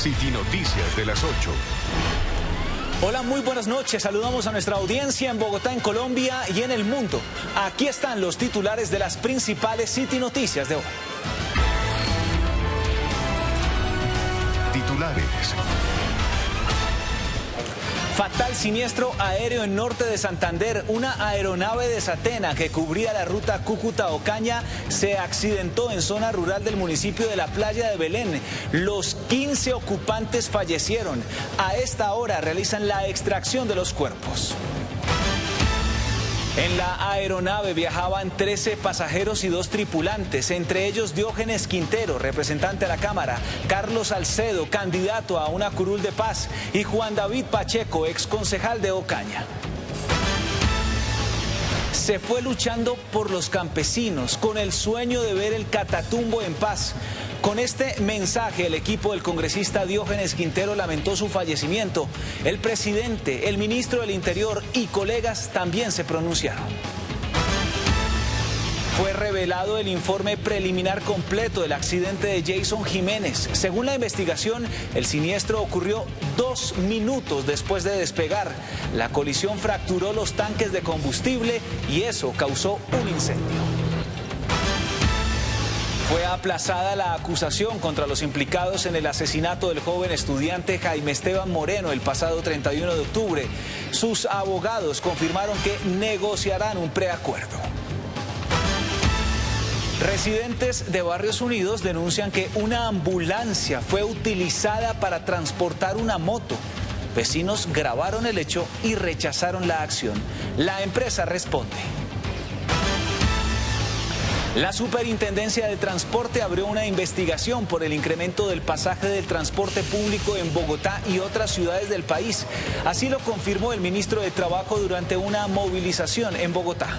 City Noticias de las 8. Hola, muy buenas noches. Saludamos a nuestra audiencia en Bogotá, en Colombia y en el mundo. Aquí están los titulares de las principales City Noticias de hoy. Titulares. Fatal siniestro aéreo en norte de Santander. Una aeronave de Satena que cubría la ruta Cúcuta-Ocaña se accidentó en zona rural del municipio de la Playa de Belén. Los 15 ocupantes fallecieron. A esta hora realizan la extracción de los cuerpos. En la aeronave viajaban 13 pasajeros y 2 tripulantes, entre ellos Diógenes Quintero, representante de la Cámara, Carlos Salcedo, candidato a una curul de paz, y Juan David Pacheco, exconcejal de Ocaña. Se fue luchando por los campesinos, con el sueño de ver el Catatumbo en paz. Con este mensaje, el equipo del congresista Diógenes Quintero lamentó su fallecimiento. El presidente, el ministro del Interior y colegas también se pronunciaron. Fue revelado el informe preliminar completo del accidente de Jason Jiménez. Según la investigación, el siniestro ocurrió 2 minutos después de despegar. La colisión fracturó los tanques de combustible y eso causó un incendio. Fue aplazada la acusación contra los implicados en el asesinato del joven estudiante Jaime Esteban Moreno el pasado 31 de octubre. Sus abogados confirmaron que negociarán un preacuerdo. Residentes de Barrios Unidos denuncian que una ambulancia fue utilizada para transportar una moto. Vecinos grabaron el hecho y rechazaron la acción. La empresa responde. La Superintendencia de Transporte abrió una investigación por el incremento del pasaje del transporte público en Bogotá y otras ciudades del país. Así lo confirmó el ministro de Trabajo durante una movilización en Bogotá.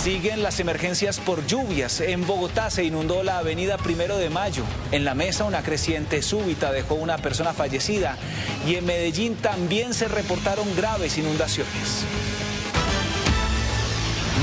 Siguen las emergencias por lluvias. En Bogotá se inundó la avenida 1 de Mayo. En La Mesa una creciente súbita dejó una persona fallecida. Y en Medellín también se reportaron graves inundaciones.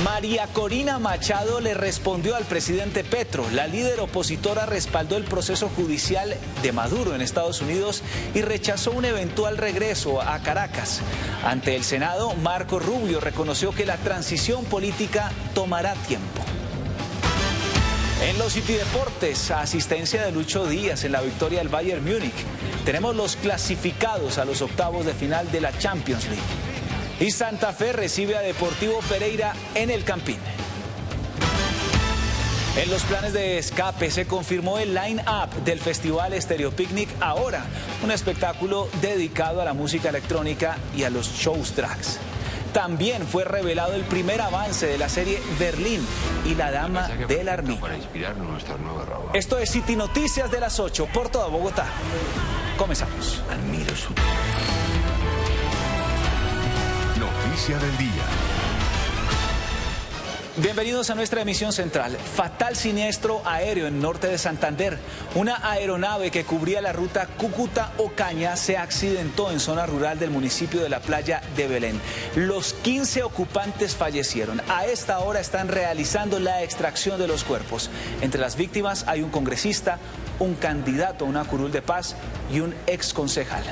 María Corina Machado le respondió al presidente Petro. La líder opositora respaldó el proceso judicial de Maduro en Estados Unidos y rechazó un eventual regreso a Caracas. Ante el Senado, Marco Rubio reconoció que la transición política tomará tiempo. En los City Deportes, asistencia de Lucho Díaz en la victoria del Bayern Múnich. Tenemos los clasificados a los octavos de final de la Champions League. Y Santa Fe recibe a Deportivo Pereira en el Campín. En los planes de escape se confirmó el line-up del Festival Estéreo Picnic Ahora, un espectáculo dedicado a la música electrónica y a los shows drags. También fue revelado el primer avance de la serie Berlín y la Dama del Armiño. Esto es City Noticias de las 8 por toda Bogotá. Comenzamos. Admiro su... Noticia del día. Bienvenidos a nuestra emisión central. Fatal siniestro aéreo en norte de Santander. Una aeronave que cubría la ruta Cúcuta-Ocaña se accidentó en zona rural del municipio de la Playa de Belén. Los 15 ocupantes fallecieron. A esta hora están realizando la extracción de los cuerpos. Entre las víctimas hay un congresista, un candidato a una curul de paz y un exconcejal.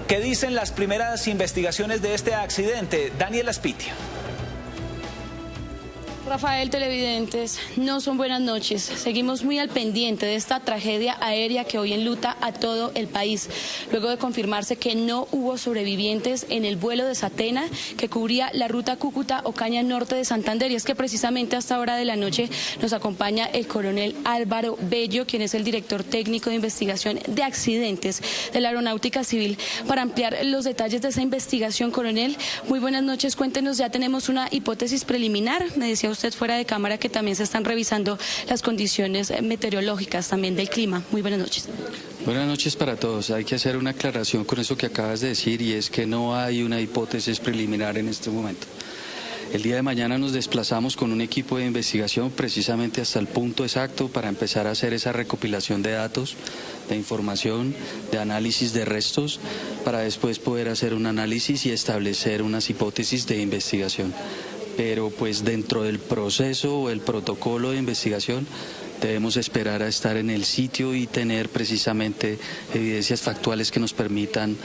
¿Qué dicen las primeras investigaciones de este accidente? Daniela Spitia. Rafael, televidentes, no son buenas noches. Seguimos muy al pendiente de esta tragedia aérea que hoy enluta a todo el país, luego de confirmarse que no hubo sobrevivientes en el vuelo de Satena que cubría la ruta Cúcuta-Ocaña norte de Santander. Y es que precisamente a esta hora de la noche nos acompaña el coronel Álvaro Bello, quien es el director técnico de investigación de accidentes de la Aeronáutica Civil, para ampliar los detalles de esa investigación. Coronel, muy buenas noches. Cuéntenos, ya tenemos una hipótesis preliminar. Me decía usted fuera de cámara que también se están revisando las condiciones meteorológicas también del clima. Muy buenas noches. Buenas noches para todos. Hay que hacer una aclaración con eso que acabas de decir, y es que no hay una hipótesis preliminar en este momento. El día de mañana nos desplazamos con un equipo de investigación precisamente hasta el punto exacto para empezar a hacer esa recopilación de datos, de información, de análisis de restos, para después poder hacer un análisis y establecer unas hipótesis de investigación. Pero pues dentro del proceso o el protocolo de investigación Debemos esperar a estar en el sitio y tener precisamente evidencias factuales que nos permitan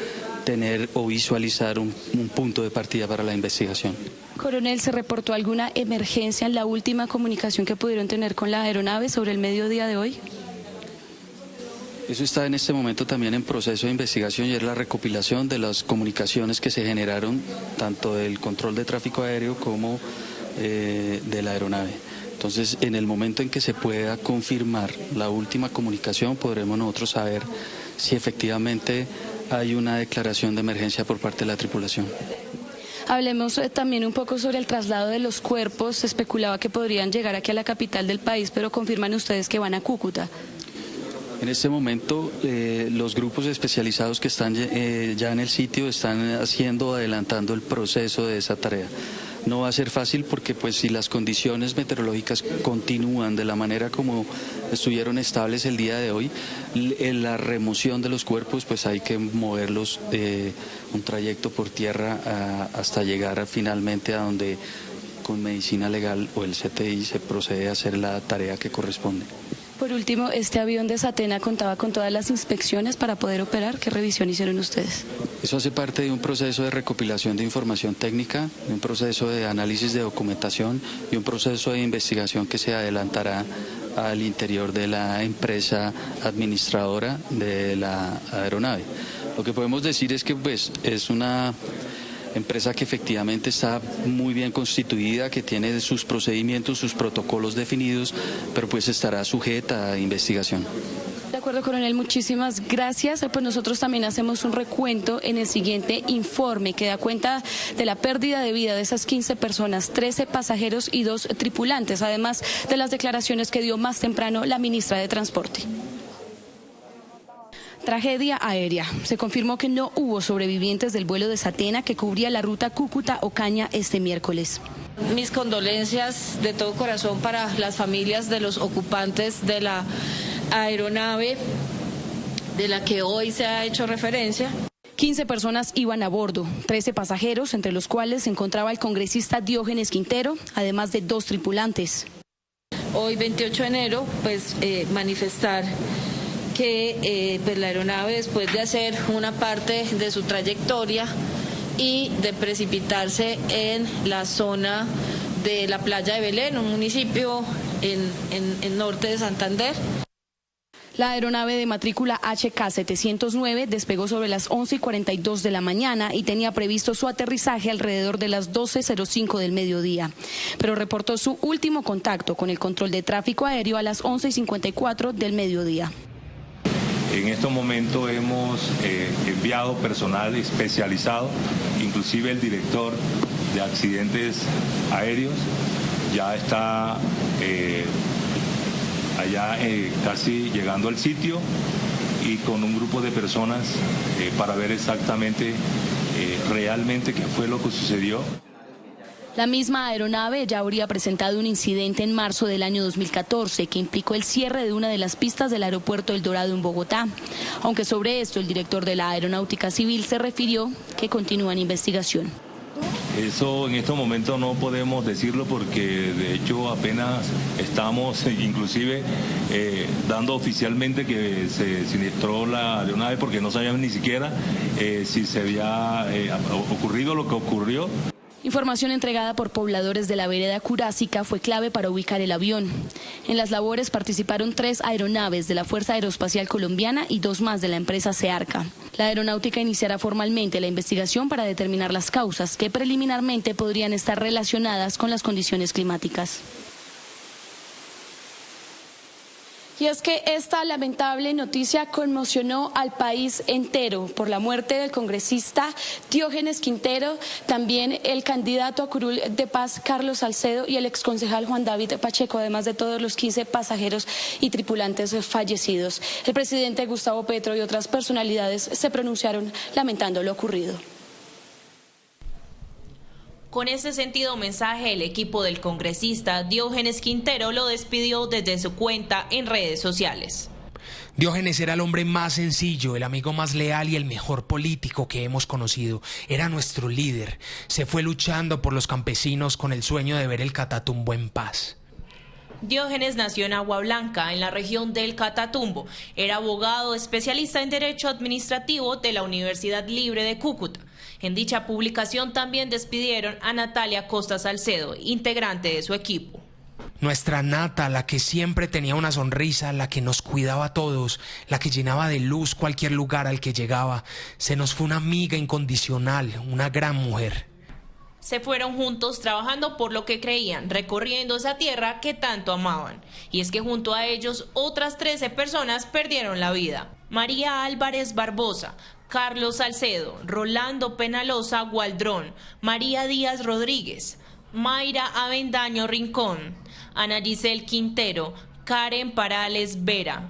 tener o visualizar un punto de partida para la investigación. Coronel, ¿se reportó alguna emergencia en la última comunicación que pudieron tener con la aeronave sobre el mediodía de hoy? Eso está en este momento también en proceso de investigación y es la recopilación de las comunicaciones que se generaron tanto del control de tráfico aéreo como de la aeronave. Entonces, en el momento en que se pueda confirmar la última comunicación, podremos nosotros saber si efectivamente hay una declaración de emergencia por parte de la tripulación. Hablemos también un poco sobre el traslado de los cuerpos. Se especulaba que podrían llegar aquí a la capital del país, pero confirman ustedes que van a Cúcuta. En este momento, los grupos especializados que están ya en el sitio están adelantando el proceso de esa tarea. No va a ser fácil porque pues si las condiciones meteorológicas continúan de la manera como estuvieron estables el día de hoy, en la remoción de los cuerpos pues hay que moverlos un trayecto por tierra hasta llegar finalmente a donde con medicina legal o el CTI se procede a hacer la tarea que corresponde. Por último, este avión de Satena contaba con todas las inspecciones para poder operar. ¿Qué revisión hicieron ustedes? Eso hace parte de un proceso de recopilación de información técnica, de un proceso de análisis de documentación y un proceso de investigación que se adelantará al interior de la empresa administradora de la aeronave. Lo que podemos decir es que pues, es una empresa que efectivamente está muy bien constituida, que tiene sus procedimientos, sus protocolos definidos, pero pues estará sujeta a investigación. De acuerdo, coronel, muchísimas gracias. Pues nosotros también hacemos un recuento en el siguiente informe que da cuenta de la pérdida de vida de esas 15 personas, 13 pasajeros y 2 tripulantes, además de las declaraciones que dio más temprano la ministra de Transporte. Tragedia aérea. Se confirmó que no hubo sobrevivientes del vuelo de Satena que cubría la ruta Cúcuta-Ocaña este miércoles. Mis condolencias de todo corazón para las familias de los ocupantes de la aeronave de la que hoy se ha hecho referencia. 15 personas iban a bordo, 13 pasajeros, entre los cuales se encontraba el congresista Diógenes Quintero, además de 2 tripulantes. Hoy, 28 de enero, pues manifestar que pues la aeronave, después de hacer una parte de su trayectoria y de precipitarse en la zona de la playa de Belén, un municipio en norte de Santander. La aeronave de matrícula HK709 despegó sobre las 11:42 de la mañana y tenía previsto su aterrizaje alrededor de las 12:05 del mediodía, pero reportó su último contacto con el control de tráfico aéreo a las 11:54 del mediodía. En estos momentos hemos enviado personal especializado, inclusive el director de accidentes aéreos ya está allá casi llegando al sitio y con un grupo de personas para ver exactamente realmente qué fue lo que sucedió. La misma aeronave ya habría presentado un incidente en marzo del año 2014 que implicó el cierre de una de las pistas del aeropuerto El Dorado en Bogotá. Aunque sobre esto el director de la Aeronáutica Civil se refirió que continúa en investigación. Eso en estos momentos no podemos decirlo porque de hecho apenas estamos inclusive dando oficialmente que se siniestró la aeronave porque no sabíamos ni siquiera si se había ocurrido lo que ocurrió. Información entregada por pobladores de la vereda Curásica fue clave para ubicar el avión. En las labores participaron 3 aeronaves de la Fuerza Aeroespacial Colombiana y 2 más de la empresa Searca. La aeronáutica iniciará formalmente la investigación para determinar las causas que preliminarmente podrían estar relacionadas con las condiciones climáticas. Y es que esta lamentable noticia conmocionó al país entero por la muerte del congresista Diógenes Quintero, también el candidato a curul de paz Carlos Salcedo y el exconcejal Juan David Pacheco, además de todos los 15 pasajeros y tripulantes fallecidos. El presidente Gustavo Petro y otras personalidades se pronunciaron lamentando lo ocurrido. Con ese sentido mensaje, el equipo del congresista Diógenes Quintero lo despidió desde su cuenta en redes sociales. Diógenes era el hombre más sencillo, el amigo más leal y el mejor político que hemos conocido. Era nuestro líder. Se fue luchando por los campesinos con el sueño de ver el Catatumbo en paz. Diógenes nació en Agua Blanca, en la región del Catatumbo. Era abogado especialista en Derecho Administrativo de la Universidad Libre de Cúcuta. En dicha publicación también despidieron a Natalia Costa Salcedo, integrante de su equipo. Nuestra Nata, la que siempre tenía una sonrisa, la que nos cuidaba a todos, la que llenaba de luz cualquier lugar al que llegaba. Se nos fue una amiga incondicional, una gran mujer. Se fueron juntos trabajando por lo que creían, recorriendo esa tierra que tanto amaban. Y es que junto a ellos otras 13 personas perdieron la vida. María Álvarez Barbosa, Carlos Salcedo, Rolando Penalosa Gualdrón, María Díaz Rodríguez, Mayra Avendaño Rincón, Ana Giselle Quintero, Karen Parales Vera,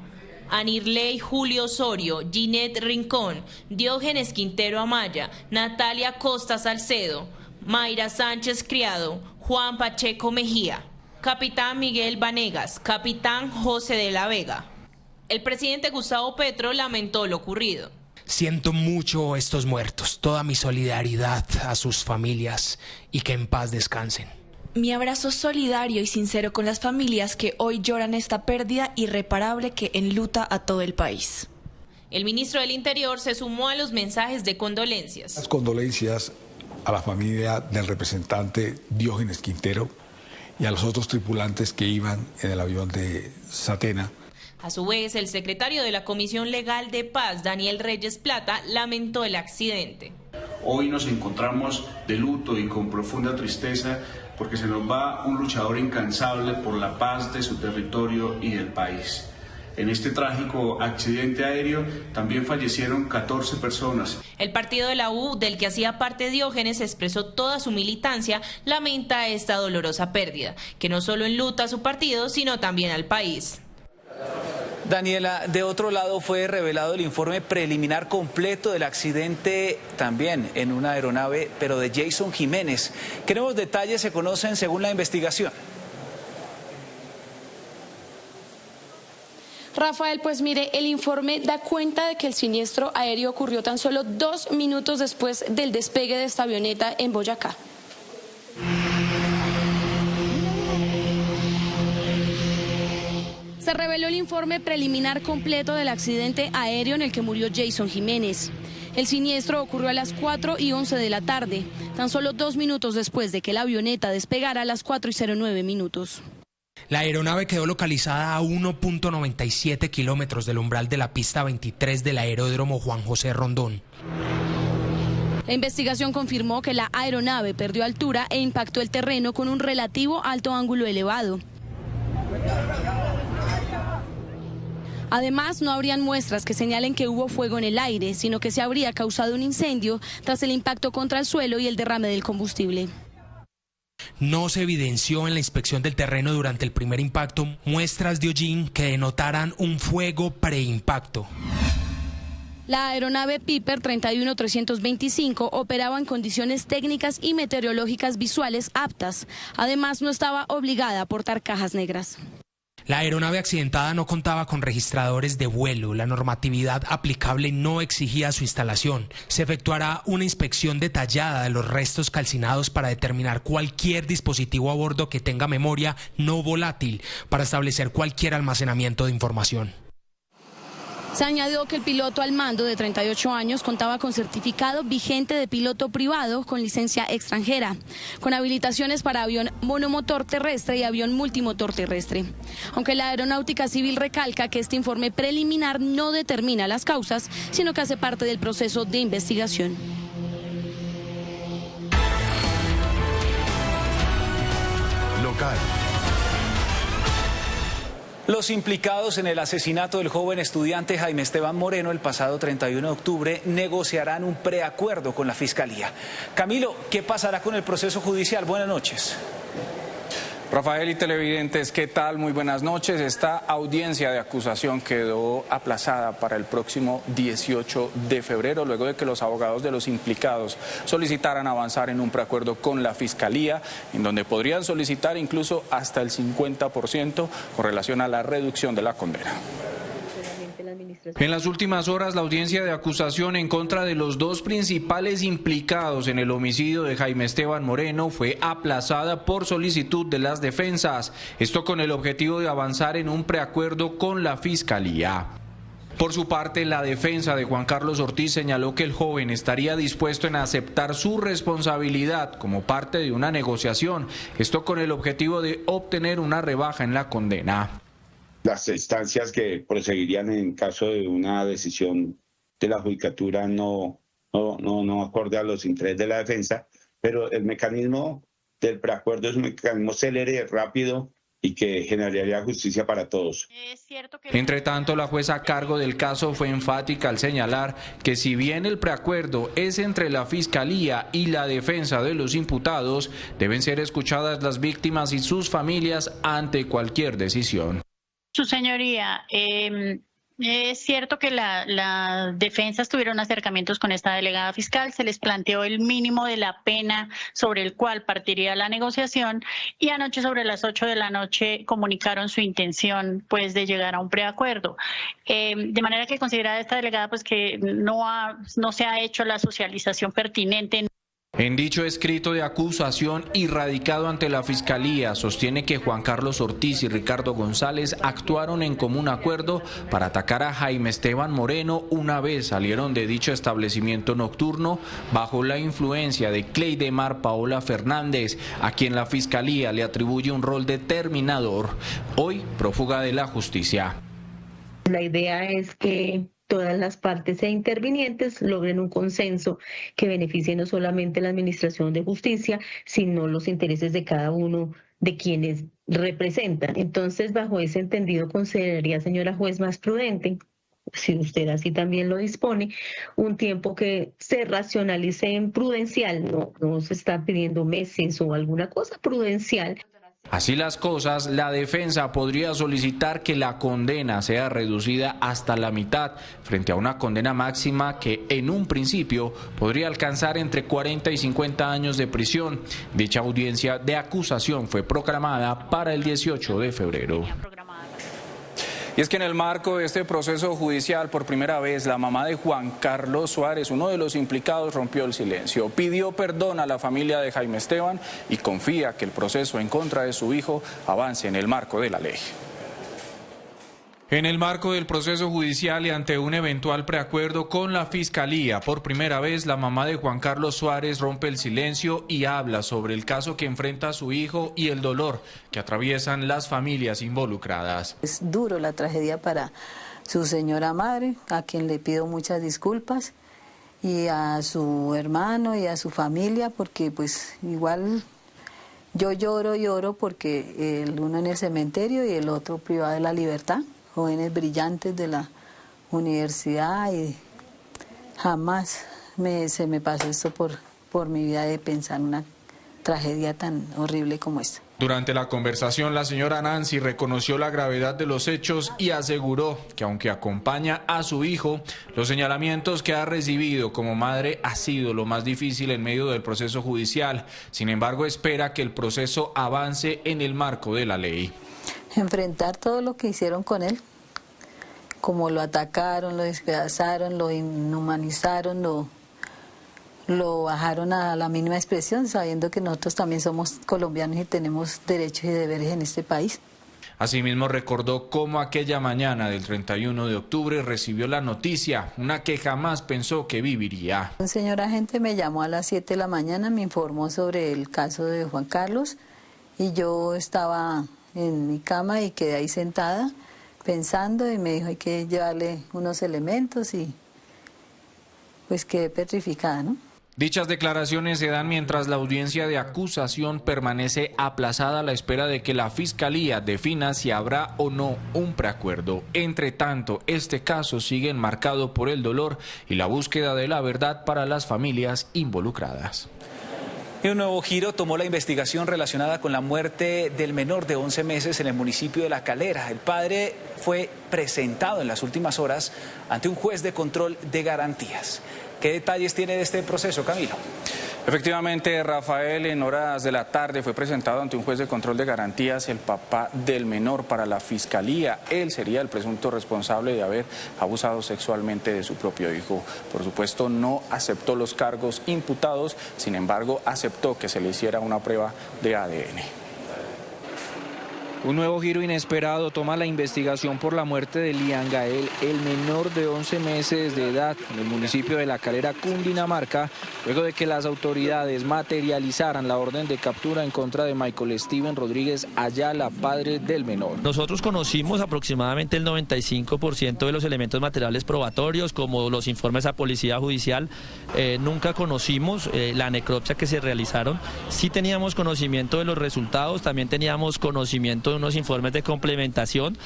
Anirley Julio Osorio, Ginette Rincón, Diógenes Quintero Amaya, Natalia Costa Salcedo, Mayra Sánchez Criado, Juan Pacheco Mejía, Capitán Miguel Vanegas, Capitán José de la Vega. El presidente Gustavo Petro lamentó lo ocurrido. Siento mucho estos muertos, toda mi solidaridad a sus familias y que en paz descansen. Mi abrazo solidario y sincero con las familias que hoy lloran esta pérdida irreparable que enluta a todo el país. El ministro del Interior se sumó a los mensajes de condolencias. Las condolencias a la familia del representante Diógenes Quintero y a los otros tripulantes que iban en el avión de Satena. A su vez, el secretario de la Comisión Legal de Paz, Daniel Reyes Plata, lamentó el accidente. Hoy nos encontramos de luto y con profunda tristeza porque se nos va un luchador incansable por la paz de su territorio y del país. En este trágico accidente aéreo también fallecieron 14 personas. El partido de la U, del que hacía parte Diógenes, expresó toda su militancia, lamenta esta dolorosa pérdida, que no solo enluta a su partido, sino también al país. Daniela, de otro lado fue revelado el informe preliminar completo del accidente también en una aeronave, pero de Jason Jiménez. ¿Qué nuevos detalles se conocen según la investigación? Rafael, pues mire, el informe da cuenta de que el siniestro aéreo ocurrió tan solo 2 minutos después del despegue de esta avioneta en Boyacá. Se reveló el informe preliminar completo del accidente aéreo en el que murió Jason Jiménez. El siniestro ocurrió a las 4:11 de la tarde, tan solo 2 minutos después de que la avioneta despegara a las 4:09. La aeronave quedó localizada a 1.97 kilómetros del umbral de la pista 23 del aeródromo Juan José Rondón. La investigación confirmó que la aeronave perdió altura e impactó el terreno con un relativo alto ángulo elevado. Además, no habrían muestras que señalen que hubo fuego en el aire, sino que se habría causado un incendio tras el impacto contra el suelo y el derrame del combustible. No se evidenció en la inspección del terreno durante el primer impacto muestras de hollín que denotaran un fuego preimpacto. La aeronave Piper 31325 operaba en condiciones técnicas y meteorológicas visuales aptas. Además, no estaba obligada a portar cajas negras. La aeronave accidentada no contaba con registradores de vuelo. La normatividad aplicable no exigía su instalación. Se efectuará una inspección detallada de los restos calcinados para determinar cualquier dispositivo a bordo que tenga memoria no volátil para establecer cualquier almacenamiento de información. Se añadió que el piloto al mando de 38 años contaba con certificado vigente de piloto privado con licencia extranjera, con habilitaciones para avión monomotor terrestre y avión multimotor terrestre. Aunque la Aeronáutica Civil recalca que este informe preliminar no determina las causas, sino que hace parte del proceso de investigación. Local. Los implicados en el asesinato del joven estudiante Jaime Esteban Moreno el pasado 31 de octubre negociarán un preacuerdo con la Fiscalía. Camilo, ¿qué pasará con el proceso judicial? Buenas noches. Rafael y televidentes, ¿qué tal? Muy buenas noches. Esta audiencia de acusación quedó aplazada para el próximo 18 de febrero, luego de que los abogados de los implicados solicitaran avanzar en un preacuerdo con la Fiscalía, en donde podrían solicitar incluso hasta el 50% con relación a la reducción de la condena. En las últimas horas, la audiencia de acusación en contra de los dos principales implicados en el homicidio de Jaime Esteban Moreno fue aplazada por solicitud de las defensas. Esto con el objetivo de avanzar en un preacuerdo con la Fiscalía. Por su parte, la defensa de Juan Carlos Ortiz señaló que el joven estaría dispuesto en aceptar su responsabilidad como parte de una negociación, esto con el objetivo de obtener una rebaja en la condena. Las instancias que proseguirían en caso de una decisión de la judicatura no acorde a los intereses de la defensa, pero el mecanismo del preacuerdo es un mecanismo célere, rápido, y que generaría justicia para todos. Entre tanto, la jueza a cargo del caso fue enfática al señalar que si bien el preacuerdo es entre la Fiscalía y la defensa de los imputados, deben ser escuchadas las víctimas y sus familias ante cualquier decisión. Su señoría, es cierto que la defensa tuvieron acercamientos con esta delegada fiscal, se les planteó el mínimo de la pena sobre el cual partiría la negociación y anoche sobre las 8 de la noche comunicaron su intención pues de llegar a un preacuerdo. De manera que considera esta delegada pues que no se ha hecho la socialización pertinente. En dicho escrito de acusación y radicado ante la Fiscalía, sostiene que Juan Carlos Ortiz y Ricardo González actuaron en común acuerdo para atacar a Jaime Esteban Moreno una vez salieron de dicho establecimiento nocturno bajo la influencia de Cleidemar Paola Fernández, a quien la Fiscalía le atribuye un rol determinador, hoy prófuga de la justicia. La idea es que todas las partes intervinientes logren un consenso que beneficie no solamente la administración de justicia, sino los intereses de cada uno de quienes representan. Entonces, bajo ese entendido, consideraría, señora juez, más prudente, si usted así también lo dispone, un tiempo que se racionalice en prudencial, no se está pidiendo meses o alguna cosa prudencial. Así las cosas, la defensa podría solicitar que la condena sea reducida hasta la mitad, frente a una condena máxima que en un principio podría alcanzar entre 40 y 50 años de prisión. Dicha audiencia de acusación fue proclamada para el 18 de febrero. Y es que en el marco de este proceso judicial, por primera vez, la mamá de Juan Carlos Suárez, uno de los implicados, rompió el silencio. Pidió perdón a la familia de Jaime Esteban y confía que el proceso en contra de su hijo avance en el marco de la ley. En el marco del proceso judicial y ante un eventual preacuerdo con la Fiscalía, por primera vez la mamá de Juan Carlos Suárez rompe el silencio y habla sobre el caso que enfrenta a su hijo y el dolor que atraviesan las familias involucradas. Es duro la tragedia para su señora madre, a quien le pido muchas disculpas, y a su hermano y a su familia, porque pues igual yo lloro porque el uno en el cementerio y el otro privado de la libertad. Jóvenes brillantes de la universidad y jamás se me pasó esto por mi vida de pensar una tragedia tan horrible como esta. Durante la conversación, la señora Nancy reconoció la gravedad de los hechos y aseguró que aunque acompaña a su hijo, los señalamientos que ha recibido como madre ha sido lo más difícil en medio del proceso judicial. Sin embargo, espera que el proceso avance en el marco de la ley. Enfrentar todo lo que hicieron con él, como lo atacaron, lo despedazaron, lo inhumanizaron, lo bajaron a la mínima expresión, sabiendo que nosotros también somos colombianos y tenemos derechos y deberes en este país. Asimismo recordó cómo aquella mañana del 31 de octubre recibió la noticia, una que jamás pensó que viviría. Un señor agente me llamó a las 7 de la mañana, me informó sobre el caso de Juan Carlos y yo estaba en mi cama y quedé ahí sentada pensando y me dijo hay que llevarle unos elementos y pues quedé petrificada, ¿no? Dichas declaraciones se dan mientras la audiencia de acusación permanece aplazada a la espera de que la Fiscalía defina si habrá o no un preacuerdo. Entre tanto, este caso sigue enmarcado por el dolor y la búsqueda de la verdad para las familias involucradas. Y un nuevo giro tomó la investigación relacionada con la muerte del menor de 11 meses en el municipio de La Calera. El padre fue presentado en las últimas horas ante un juez de control de garantías. ¿Qué detalles tiene de este proceso, Camilo? Efectivamente, Rafael, en horas de la tarde fue presentado ante un juez de control de garantías el papá del menor para la fiscalía. Él sería el presunto responsable de haber abusado sexualmente de su propio hijo. Por supuesto, no aceptó los cargos imputados, sin embargo, aceptó que se le hiciera una prueba de ADN. Un nuevo giro inesperado toma la investigación por la muerte de Lian Gael, el menor de 11 meses de edad, en el municipio de La Calera, Cundinamarca, luego de que las autoridades materializaran la orden de captura en contra de Michael Steven Rodríguez Ayala, padre del menor. Nosotros conocimos aproximadamente el 95% de los elementos materiales probatorios, como los informes a policía judicial. Nunca conocimos la necropsia que se realizaron. Sí teníamos conocimiento de los resultados, también teníamos conocimiento de unos informes de complementación,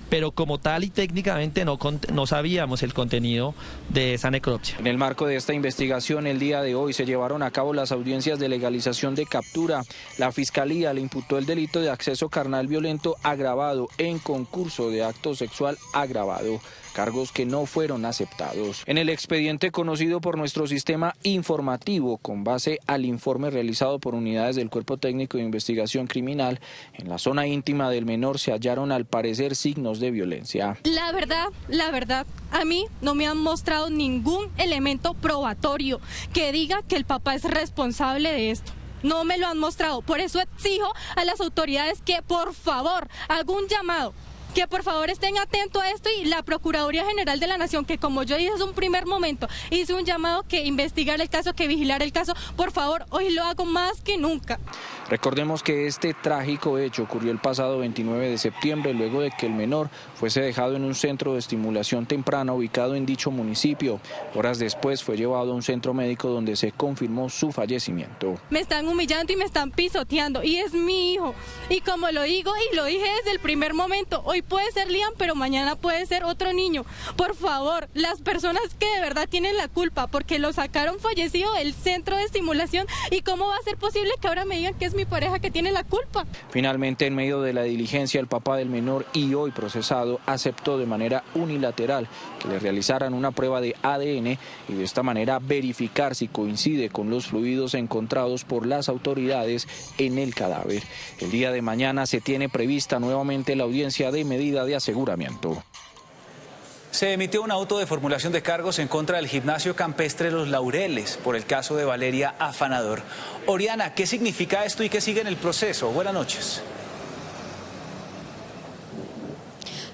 pero como tal y técnicamente no sabíamos el contenido de esa necropsia. En el marco de esta investigación, el día de hoy se llevaron a cabo las audiencias de legalización de captura. La Fiscalía le imputó el delito de acceso carnal violento agravado en concurso de acto sexual agravado, cargos que no fueron aceptados. En el expediente conocido por nuestro sistema informativo, con base al informe realizado por unidades del Cuerpo Técnico de Investigación Criminal, en la zona íntima del menor se hallaron al parecer signos de violencia. La verdad, a mí no me han mostrado ningún elemento probatorio que diga que el papá es responsable de esto. No me lo han mostrado, por eso exijo a las autoridades que por favor hagan un llamado, que por favor estén atentos a esto, y la Procuraduría General de la Nación, que como yo dije en un primer momento, hice un llamado que investigar el caso, que vigilar el caso, por favor, hoy lo hago más que nunca. Recordemos que este trágico hecho ocurrió el pasado 29 de septiembre, luego de que el menor fuese dejado en un centro de estimulación temprana ubicado en dicho municipio. Horas después fue llevado a un centro médico donde se confirmó su fallecimiento. Me están humillando y me están pisoteando, y es mi hijo. Y como lo digo y lo dije desde el primer momento, hoy puede ser Lian, pero mañana puede ser otro niño. Por favor, las personas que de verdad tienen la culpa, porque lo sacaron fallecido del centro de estimulación, y cómo va a ser posible que ahora me digan que es mi pareja que tiene la culpa. Finalmente, en medio de la diligencia, el papá del menor y hoy procesado aceptó de manera unilateral que le realizaran una prueba de ADN y de esta manera verificar si coincide con los fluidos encontrados por las autoridades en el cadáver. El día de mañana se tiene prevista nuevamente la audiencia de medida de aseguramiento. Se emitió un auto de formulación de cargos en contra del gimnasio campestre Los Laureles por el caso de Valeria Afanador. Oriana, ¿qué significa esto y qué sigue en el proceso? Buenas noches.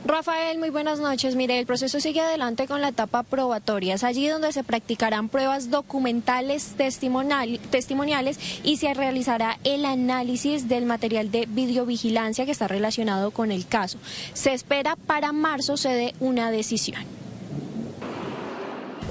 Rafael, muy buenas noches. Mire, el proceso sigue adelante con la etapa probatoria. Es allí donde se practicarán pruebas documentales testimoniales y se realizará el análisis del material de videovigilancia que está relacionado con el caso. Se espera para marzo se dé una decisión.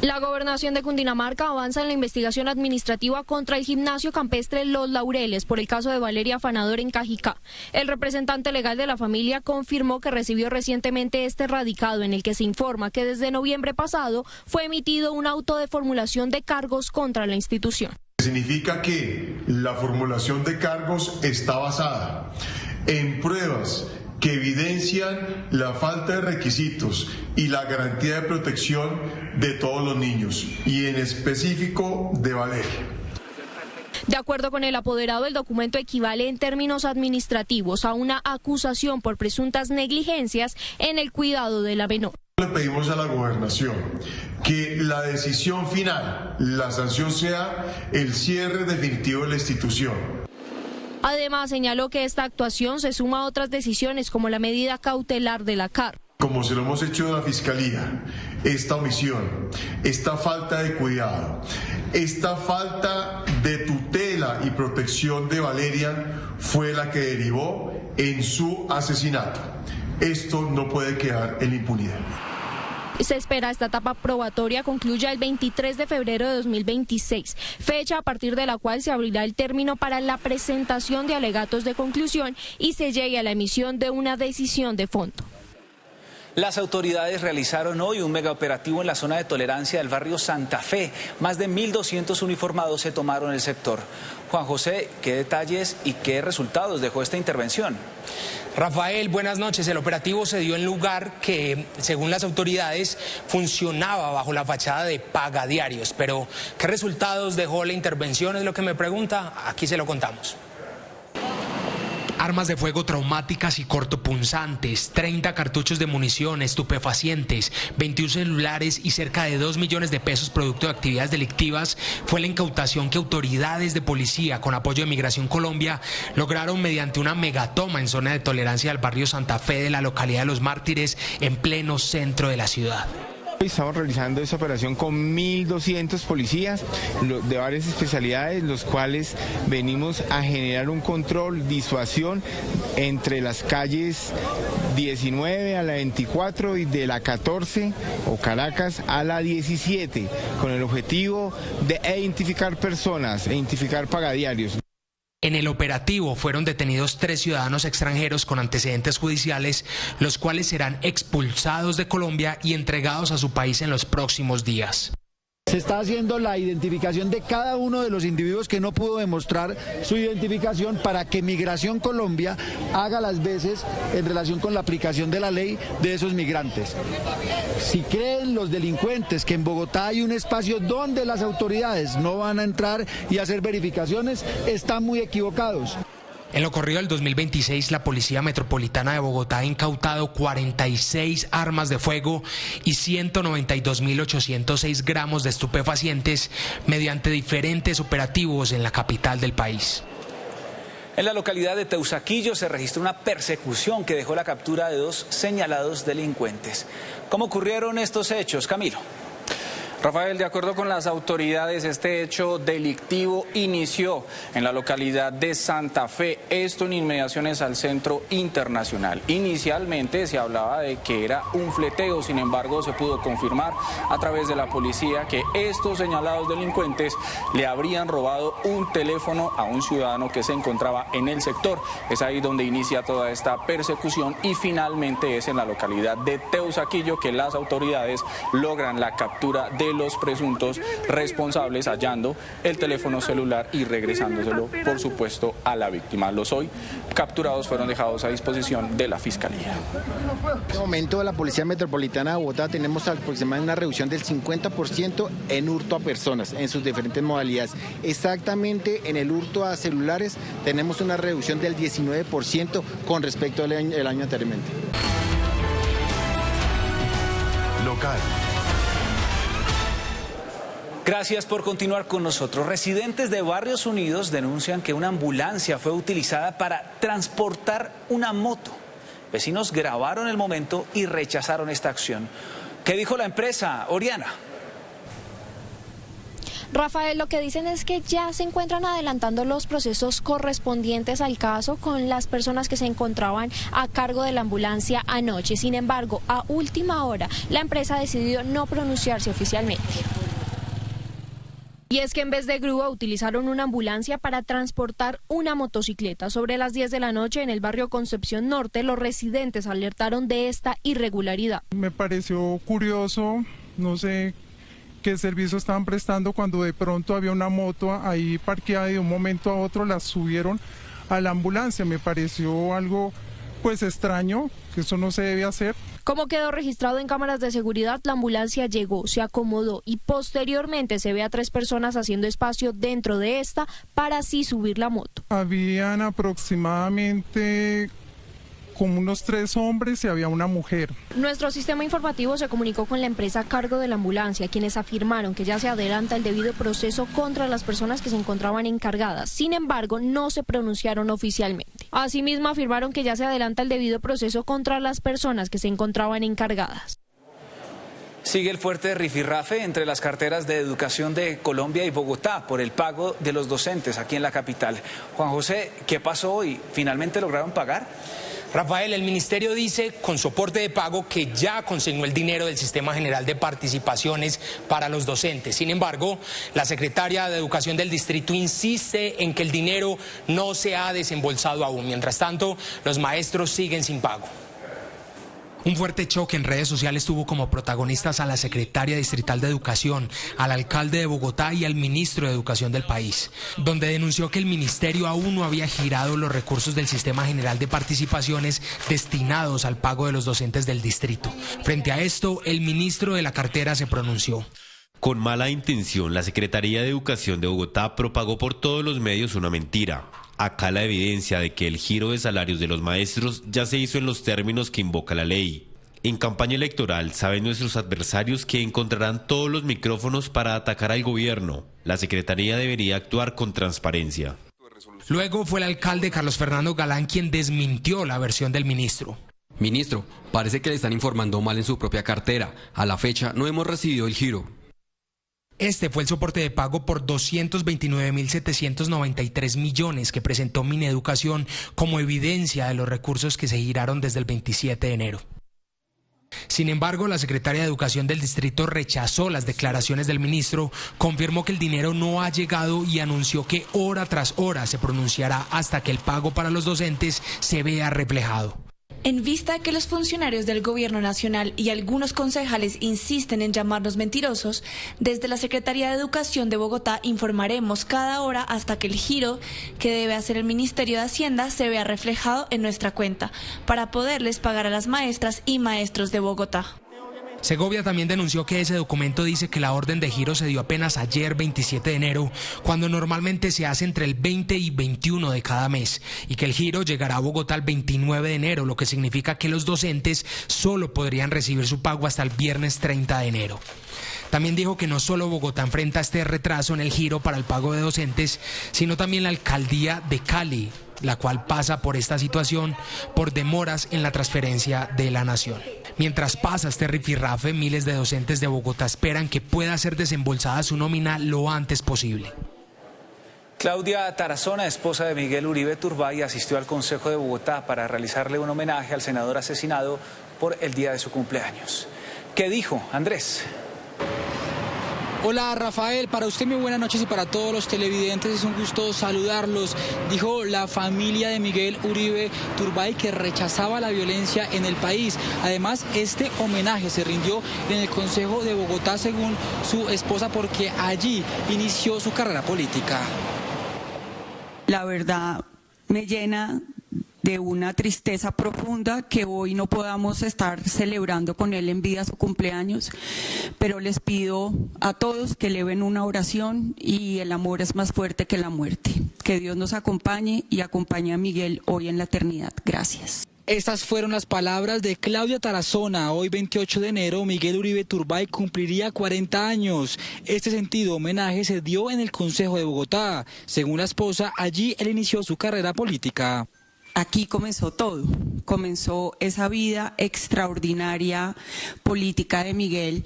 La Gobernación de Cundinamarca avanza en la investigación administrativa contra el gimnasio campestre Los Laureles por el caso de Valeria Afanador en Cajicá. El representante legal de la familia confirmó que recibió recientemente este radicado en el que se informa que desde noviembre pasado fue emitido un auto de formulación de cargos contra la institución. Significa que la formulación de cargos está basada en pruebas que evidencian la falta de requisitos y la garantía de protección de todos los niños, y en específico de Valeria. De acuerdo con el apoderado, el documento equivale en términos administrativos a una acusación por presuntas negligencias en el cuidado de la menor. Le pedimos a la gobernación que la decisión final, la sanción, sea el cierre definitivo de la institución. Además, señaló que esta actuación se suma a otras decisiones como la medida cautelar de la CAR. Como se lo hemos hecho de la Fiscalía, esta omisión, esta falta de cuidado, esta falta de tutela y protección de Valeria fue la que derivó en su asesinato. Esto no puede quedar en impunidad. Se espera esta etapa probatoria concluya el 23 de febrero de 2026, fecha a partir de la cual se abrirá el término para la presentación de alegatos de conclusión y se llegue a la emisión de una decisión de fondo. Las autoridades realizaron hoy un megaoperativo en la zona de tolerancia del barrio Santa Fe. Más de 1.200 uniformados se tomaron el sector. Juan José, ¿qué detalles y qué resultados dejó esta intervención? Rafael, buenas noches. El operativo se dio en lugar que, según las autoridades, funcionaba bajo la fachada de Pagadiarios. Pero, ¿qué resultados dejó la intervención? Es lo que me pregunta. Aquí se lo contamos. Armas de fuego traumáticas y cortopunzantes, 30 cartuchos de munición, estupefacientes, 21 celulares y cerca de 2 millones de pesos producto de actividades delictivas fue la incautación que autoridades de policía con apoyo de Migración Colombia lograron mediante una megatoma en zona de tolerancia del barrio Santa Fe de la localidad de Los Mártires en pleno centro de la ciudad. Estamos realizando esta operación con 1.200 policías de varias especialidades, los cuales venimos a generar un control, disuasión entre las calles 19 a la 24 y de la 14 o Caracas a la 17, con el objetivo de identificar personas, identificar pagadiarios. En el operativo fueron detenidos 3 ciudadanos extranjeros con antecedentes judiciales, los cuales serán expulsados de Colombia y entregados a su país en los próximos días. Se está haciendo la identificación de cada uno de los individuos que no pudo demostrar su identificación para que Migración Colombia haga las veces en relación con la aplicación de la ley de esos migrantes. Si creen los delincuentes que en Bogotá hay un espacio donde las autoridades no van a entrar y hacer verificaciones, están muy equivocados. En lo corrido del 2026, la Policía Metropolitana de Bogotá ha incautado 46 armas de fuego y 192.806 gramos de estupefacientes mediante diferentes operativos en la capital del país. En la localidad de Teusaquillo se registró una persecución que dejó la captura de 2 señalados delincuentes. ¿Cómo ocurrieron estos hechos, Camilo? Rafael, de acuerdo con las autoridades, este hecho delictivo inició en la localidad de Santa Fe, esto en inmediaciones al Centro Internacional. Inicialmente se hablaba de que era un fleteo, sin embargo se pudo confirmar a través de la policía que estos señalados delincuentes le habrían robado un teléfono a un ciudadano que se encontraba en el sector. Es ahí donde inicia toda esta persecución y finalmente es en la localidad de Teusaquillo que las autoridades logran la captura de los presuntos responsables, hallando el teléfono celular y regresándoselo, por supuesto, a la víctima. Los hoy capturados fueron dejados a disposición de la Fiscalía. En este momento, la Policía Metropolitana de Bogotá tenemos aproximadamente una reducción del 50% en hurto a personas, en sus diferentes modalidades. Exactamente en el hurto a celulares tenemos una reducción del 19% con respecto al año anteriormente. Local. Gracias por continuar con nosotros. Residentes de Barrios Unidos denuncian que una ambulancia fue utilizada para transportar una moto. Vecinos grabaron el momento y rechazaron esta acción. ¿Qué dijo la empresa, Oriana? Rafael, lo que dicen es que ya se encuentran adelantando los procesos correspondientes al caso con las personas que se encontraban a cargo de la ambulancia anoche. Sin embargo, a última hora, la empresa ha decidido no pronunciarse oficialmente. Y es que en vez de grúa utilizaron una ambulancia para transportar una motocicleta. Sobre las 10 de la noche en el barrio Concepción Norte, los residentes alertaron de esta irregularidad. Me pareció curioso, no sé qué servicio estaban prestando cuando de pronto había una moto ahí parqueada y de un momento a otro la subieron a la ambulancia. Me pareció algo pues extraño, que eso no se debe hacer. Como quedó registrado en cámaras de seguridad, la ambulancia llegó, se acomodó y posteriormente se ve a 3 personas haciendo espacio dentro de esta para así subir la moto. Habían aproximadamente como unos 3 hombres y había una mujer. Nuestro sistema informativo se comunicó con la empresa a cargo de la ambulancia, quienes afirmaron que ya se adelanta el debido proceso contra las personas que se encontraban encargadas. Sin embargo, no se pronunciaron oficialmente. Asimismo, afirmaron que ya se adelanta el debido proceso contra las personas que se encontraban encargadas. Sigue el fuerte rifirrafe entre las carteras de educación de Colombia y Bogotá por el pago de los docentes aquí en la capital. Juan José, ¿qué pasó hoy? ¿Finalmente lograron pagar? Rafael, el ministerio dice con soporte de pago que ya consignó el dinero del Sistema General de Participaciones para los docentes. Sin embargo, la secretaria de Educación del distrito insiste en que el dinero no se ha desembolsado aún. Mientras tanto, los maestros siguen sin pago. Un fuerte choque en redes sociales tuvo como protagonistas a la secretaria distrital de Educación, al alcalde de Bogotá y al ministro de Educación del país, donde denunció que el ministerio aún no había girado los recursos del Sistema General de Participaciones destinados al pago de los docentes del distrito. Frente a esto, el ministro de la cartera se pronunció. Con mala intención, la Secretaría de Educación de Bogotá propagó por todos los medios una mentira. Acá la evidencia de que el giro de salarios de los maestros ya se hizo en los términos que invoca la ley. En campaña electoral saben nuestros adversarios que encontrarán todos los micrófonos para atacar al gobierno. La Secretaría debería actuar con transparencia. Luego fue el alcalde Carlos Fernando Galán quien desmintió la versión del ministro. Ministro, parece que le están informando mal en su propia cartera. A la fecha no hemos recibido el giro. Este fue el soporte de pago por 229.793 millones que presentó Mineducación como evidencia de los recursos que se giraron desde el 27 de enero. Sin embargo, la secretaria de Educación del distrito rechazó las declaraciones del ministro, confirmó que el dinero no ha llegado y anunció que hora tras hora se pronunciará hasta que el pago para los docentes se vea reflejado. En vista de que los funcionarios del Gobierno Nacional y algunos concejales insisten en llamarnos mentirosos, desde la Secretaría de Educación de Bogotá informaremos cada hora hasta que el giro que debe hacer el Ministerio de Hacienda se vea reflejado en nuestra cuenta, para poderles pagar a las maestras y maestros de Bogotá. Segovia también denunció que ese documento dice que la orden de giro se dio apenas ayer, 27 de enero, cuando normalmente se hace entre el 20 y 21 de cada mes, y que el giro llegará a Bogotá el 29 de enero, lo que significa que los docentes solo podrían recibir su pago hasta el viernes 30 de enero. También dijo que no solo Bogotá enfrenta este retraso en el giro para el pago de docentes, sino también la alcaldía de Cali, la cual pasa por esta situación por demoras en la transferencia de la nación. Mientras pasa este rifirrafe, miles de docentes de Bogotá esperan que pueda ser desembolsada su nómina lo antes posible. Claudia Tarazona, esposa de Miguel Uribe Turbay, asistió al Consejo de Bogotá para realizarle un homenaje al senador asesinado por el día de su cumpleaños. ¿Qué dijo, Andrés? Hola Rafael, para usted muy buenas noches y para todos los televidentes es un gusto saludarlos. Dijo la familia de Miguel Uribe Turbay que rechazaba la violencia en el país. Además, este homenaje se rindió en el Consejo de Bogotá según su esposa porque allí inició su carrera política. La verdad me llena de una tristeza profunda que hoy no podamos estar celebrando con él en vida su cumpleaños, pero les pido a todos que eleven una oración y el amor es más fuerte que la muerte. Que Dios nos acompañe y acompañe a Miguel hoy en la eternidad. Gracias. Estas fueron las palabras de Claudia Tarazona. Hoy 28 de enero, Miguel Uribe Turbay cumpliría 40 años. Este sentido homenaje se dio en el Consejo de Bogotá. Según la esposa, allí él inició su carrera política. Aquí comenzó todo, comenzó esa vida extraordinaria política de Miguel,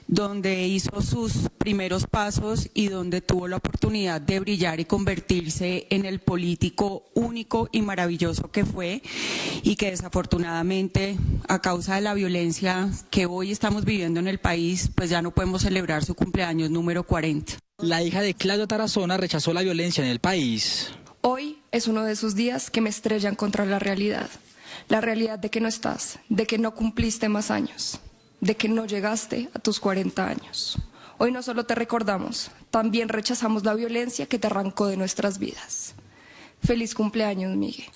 donde hizo sus primeros pasos y donde tuvo la oportunidad de brillar y convertirse en el político único y maravilloso que fue y que desafortunadamente a causa de la violencia que hoy estamos viviendo en el país, pues ya no podemos celebrar su cumpleaños número 40. La hija de Claudia Tarazona rechazó la violencia en el país. Hoy es uno de esos días que me estrellan contra la realidad de que no estás, de que no cumpliste más años, de que no llegaste a tus 40 años. Hoy no solo te recordamos, también rechazamos la violencia que te arrancó de nuestras vidas. Feliz cumpleaños, Miguel.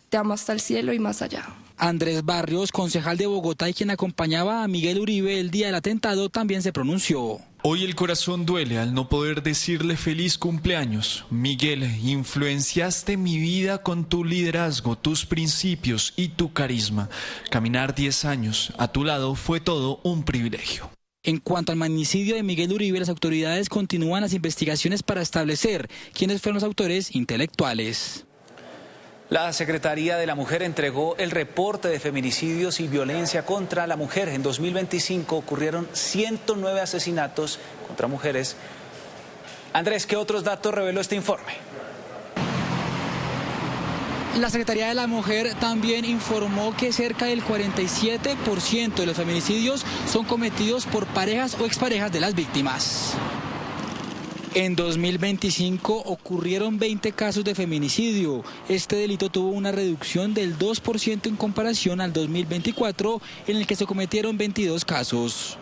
Te amo hasta el cielo y más allá. Andrés Barrios, concejal de Bogotá y quien acompañaba a Miguel Uribe el día del atentado, también se pronunció. Hoy el corazón duele al no poder decirle feliz cumpleaños. Miguel, influenciaste mi vida con tu liderazgo, tus principios y tu carisma. Caminar 10 años a tu lado fue todo un privilegio. En cuanto al magnicidio de Miguel Uribe, las autoridades continúan las investigaciones para establecer quiénes fueron los autores intelectuales. La Secretaría de la Mujer entregó el reporte de feminicidios y violencia contra la mujer. En 2025 ocurrieron 109 asesinatos contra mujeres. Andrés, ¿qué otros datos reveló este informe? La Secretaría de la Mujer también informó que cerca del 47% de los feminicidios son cometidos por parejas o exparejas de las víctimas. En 2025 ocurrieron 20 casos de feminicidio. Este delito tuvo una reducción del 2% en comparación al 2024, en el que se cometieron 22 casos.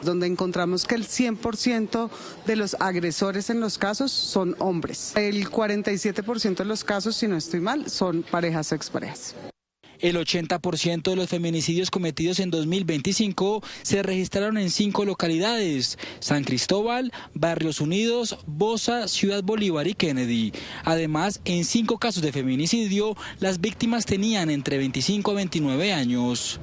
Donde encontramos que el 100% de los agresores en los casos son hombres. El 47% de los casos, si no estoy mal, son parejas o exparejas. El 80% de los feminicidios cometidos en 2025 se registraron en 5 localidades: San Cristóbal, Barrios Unidos, Bosa, Ciudad Bolívar y Kennedy. Además, en 5 casos de feminicidio, las víctimas tenían entre 25 a 29 años.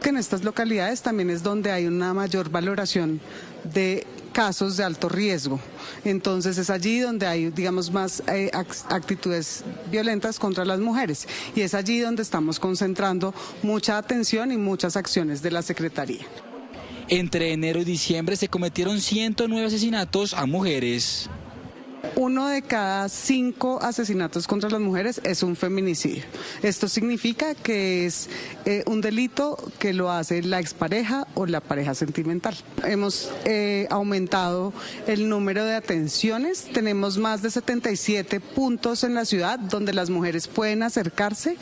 En estas localidades también es donde hay una mayor valoración de casos de alto riesgo. Entonces es allí donde hay, digamos, más actitudes violentas contra las mujeres, y es allí donde estamos concentrando mucha atención y muchas acciones de la Secretaría. Entre enero y diciembre se cometieron 109 asesinatos a mujeres. 1 de cada 5 asesinatos contra las mujeres es un feminicidio. Esto significa que es un delito que lo hace la expareja o la pareja sentimental. Hemos aumentado el número de atenciones. Tenemos más de 77 puntos en la ciudad donde las mujeres pueden acercarse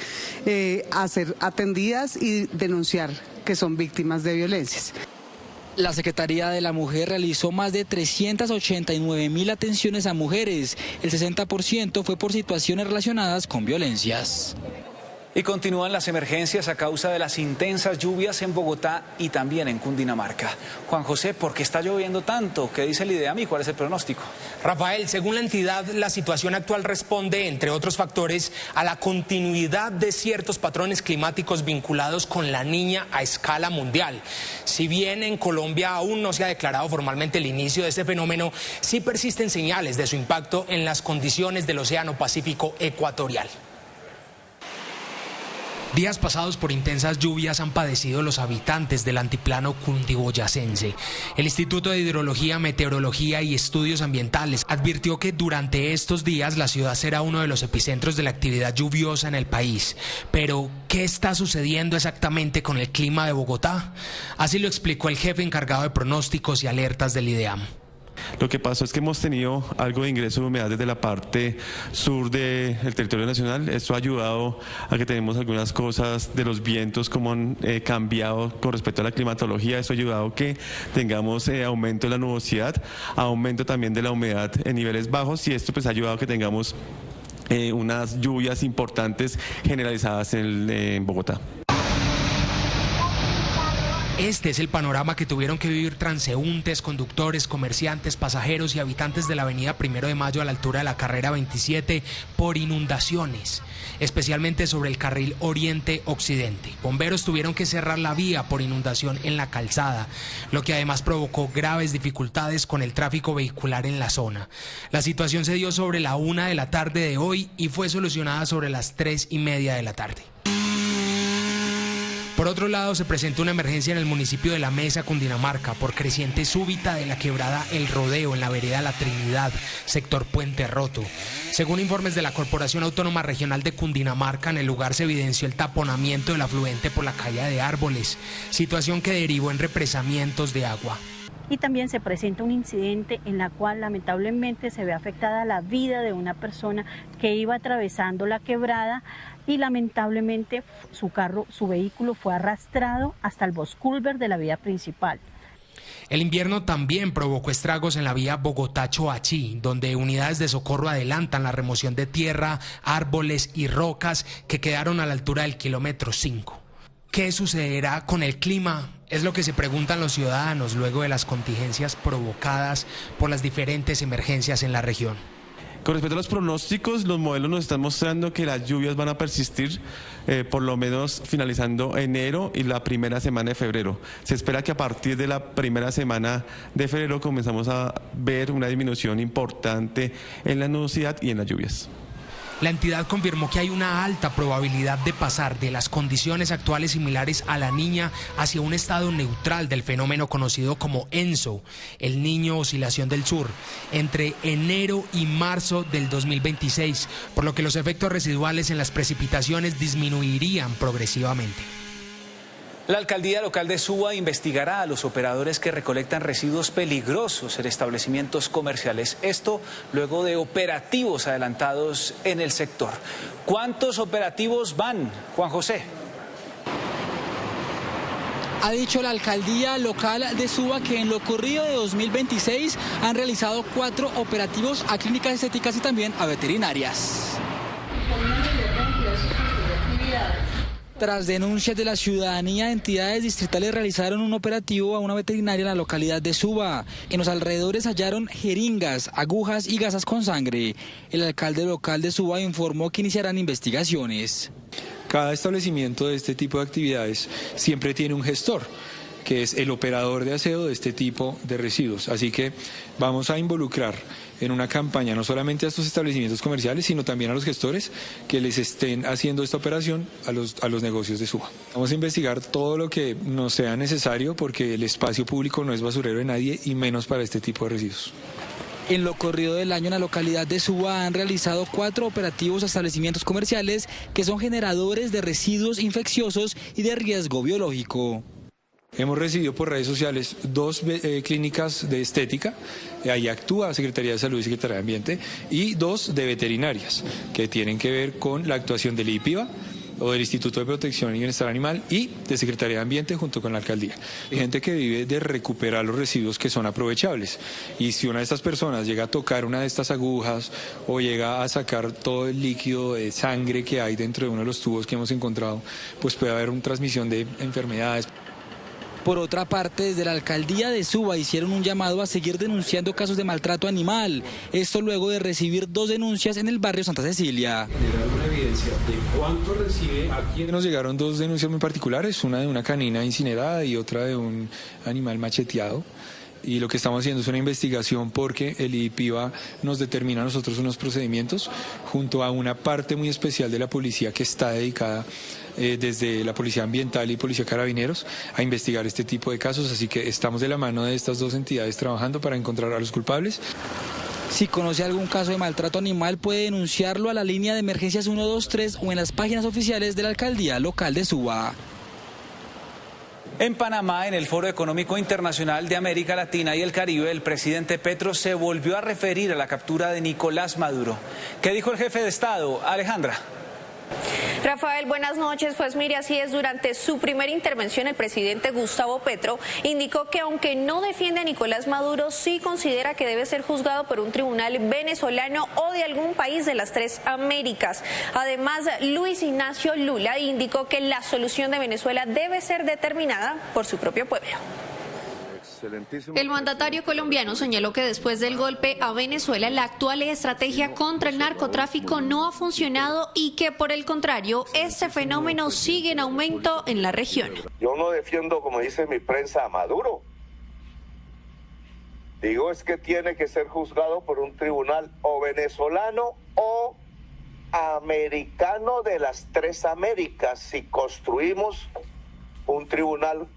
a ser atendidas y denunciar que son víctimas de violencias. La Secretaría de la Mujer realizó más de 389.000 atenciones a mujeres. El 60% fue por situaciones relacionadas con violencias. Y continúan las emergencias a causa de las intensas lluvias en Bogotá y también en Cundinamarca. Juan José, ¿por qué está lloviendo tanto? ¿Qué dice el IDEAM y cuál es el pronóstico? Rafael, según la entidad, la situación actual responde, entre otros factores, a la continuidad de ciertos patrones climáticos vinculados con la Niña a escala mundial. Si bien en Colombia aún no se ha declarado formalmente el inicio de este fenómeno, sí persisten señales de su impacto en las condiciones del Océano Pacífico ecuatorial. Días pasados por intensas lluvias han padecido los habitantes del altiplano cundiboyacense. El Instituto de Hidrología, Meteorología y Estudios Ambientales advirtió que durante estos días la ciudad será uno de los epicentros de la actividad lluviosa en el país. Pero, ¿qué está sucediendo exactamente con el clima de Bogotá? Así lo explicó el jefe encargado de pronósticos y alertas del IDEAM. Lo que pasó es que hemos tenido algo de ingreso de humedad desde la parte sur del territorio nacional. Esto ha ayudado a que tenemos algunas cosas de los vientos como han cambiado con respecto a la climatología. Esto ha ayudado a que tengamos aumento de la nubosidad, aumento también de la humedad en niveles bajos, y esto pues ha ayudado a que tengamos unas lluvias importantes generalizadas en Bogotá. Este es el panorama que tuvieron que vivir transeúntes, conductores, comerciantes, pasajeros y habitantes de la avenida 1 de Mayo a la altura de la carrera 27 por inundaciones, especialmente sobre el carril oriente-occidente. Bomberos tuvieron que cerrar la vía por inundación en la calzada, lo que además provocó graves dificultades con el tráfico vehicular en la zona. La situación se dio sobre la 1 de la tarde de hoy y fue solucionada sobre las 3:30 de la tarde. Por otro lado, se presentó una emergencia en el municipio de La Mesa, Cundinamarca, por creciente súbita de la quebrada El Rodeo en la vereda La Trinidad, sector Puente Roto. Según informes de la Corporación Autónoma Regional de Cundinamarca, en el lugar se evidenció el taponamiento del afluente por la caída de árboles, situación que derivó en represamientos de agua. Y también se presenta un incidente en la cual lamentablemente se ve afectada la vida de una persona que iba atravesando la quebrada y lamentablemente su vehículo fue arrastrado hasta el Bosculver de la vía principal. El invierno también provocó estragos en la vía Bogotá-Choachí, donde unidades de socorro adelantan la remoción de tierra, árboles y rocas que quedaron a la altura del kilómetro 5. ¿Qué sucederá con el clima? Es lo que se preguntan los ciudadanos luego de las contingencias provocadas por las diferentes emergencias en la región. Con respecto a los pronósticos, los modelos nos están mostrando que las lluvias van a persistir por lo menos finalizando enero y la primera semana de febrero. Se espera que a partir de la primera semana de febrero comenzamos a ver una disminución importante en la nubosidad y en las lluvias. La entidad confirmó que hay una alta probabilidad de pasar de las condiciones actuales similares a la Niña hacia un estado neutral del fenómeno conocido como ENSO, el Niño Oscilación del Sur, entre enero y marzo del 2026, por lo que los efectos residuales en las precipitaciones disminuirían progresivamente. La alcaldía local de Suba investigará a los operadores que recolectan residuos peligrosos en establecimientos comerciales. Esto luego de operativos adelantados en el sector. ¿Cuántos operativos van, Juan José? Ha dicho la alcaldía local de Suba que en lo corrido de 2026 han realizado 4 operativos a clínicas estéticas y también a veterinarias. Tras denuncias de la ciudadanía, entidades distritales realizaron un operativo a una veterinaria en la localidad de Suba. En los alrededores hallaron jeringas, agujas y gasas con sangre. El alcalde local de Suba informó que iniciarán investigaciones. Cada establecimiento de este tipo de actividades siempre tiene un gestor, que es el operador de aseo de este tipo de residuos. Así que vamos a involucrar en una campaña no solamente a estos establecimientos comerciales, sino también a los gestores que les estén haciendo esta operación a los negocios de Suba. Vamos a investigar todo lo que nos sea necesario porque el espacio público no es basurero de nadie y menos para este tipo de residuos. En lo corrido del año en la localidad de Suba han realizado 4 operativos a establecimientos comerciales que son generadores de residuos infecciosos y de riesgo biológico. Hemos recibido por redes sociales 2 clínicas de estética, ahí actúa Secretaría de Salud y Secretaría de Ambiente, y 2 de veterinarias, que tienen que ver con la actuación del IPIVA o del Instituto de Protección y Bienestar Animal y de Secretaría de Ambiente junto con la alcaldía. Hay gente que vive de recuperar los residuos que son aprovechables y si una de estas personas llega a tocar una de estas agujas o llega a sacar todo el líquido de sangre que hay dentro de uno de los tubos que hemos encontrado, pues puede haber una transmisión de enfermedades. Por otra parte, desde la alcaldía de Suba hicieron un llamado a seguir denunciando casos de maltrato animal. Esto luego de recibir 2 denuncias en el barrio Santa Cecilia. ¿Una evidencia de cuánto recibe a quién? Nos llegaron 2 denuncias muy particulares, una de una canina incinerada y otra de un animal macheteado. Y lo que estamos haciendo es una investigación porque el IPIVA nos determina a nosotros unos procedimientos junto a una parte muy especial de la policía que está dedicada desde la Policía Ambiental y Policía Carabineros a investigar este tipo de casos, así que estamos de la mano de estas 2 entidades trabajando para encontrar a los culpables. Si conoce algún caso de maltrato animal puede denunciarlo a la línea de emergencias 123 o en las páginas oficiales de la alcaldía local de Suba. En Panamá, en el Foro Económico Internacional de América Latina y el Caribe, el presidente Petro se volvió a referir a la captura de Nicolás Maduro. ¿Qué dijo el jefe de Estado, Alejandra? Rafael, buenas noches. Pues mire, así es, durante su primera intervención el presidente Gustavo Petro indicó que aunque no defiende a Nicolás Maduro, sí considera que debe ser juzgado por un tribunal venezolano o de algún país de las 3 Américas. Además, Luis Ignacio Lula indicó que la solución de Venezuela debe ser determinada por su propio pueblo. El mandatario colombiano señaló que después del golpe a Venezuela, la actual estrategia contra el narcotráfico no ha funcionado y que, por el contrario, este fenómeno sigue en aumento en la región. Yo no defiendo, como dice mi prensa, a Maduro. Digo es que tiene que ser juzgado por un tribunal o venezolano o americano de las 3 Américas. Si construimos un tribunal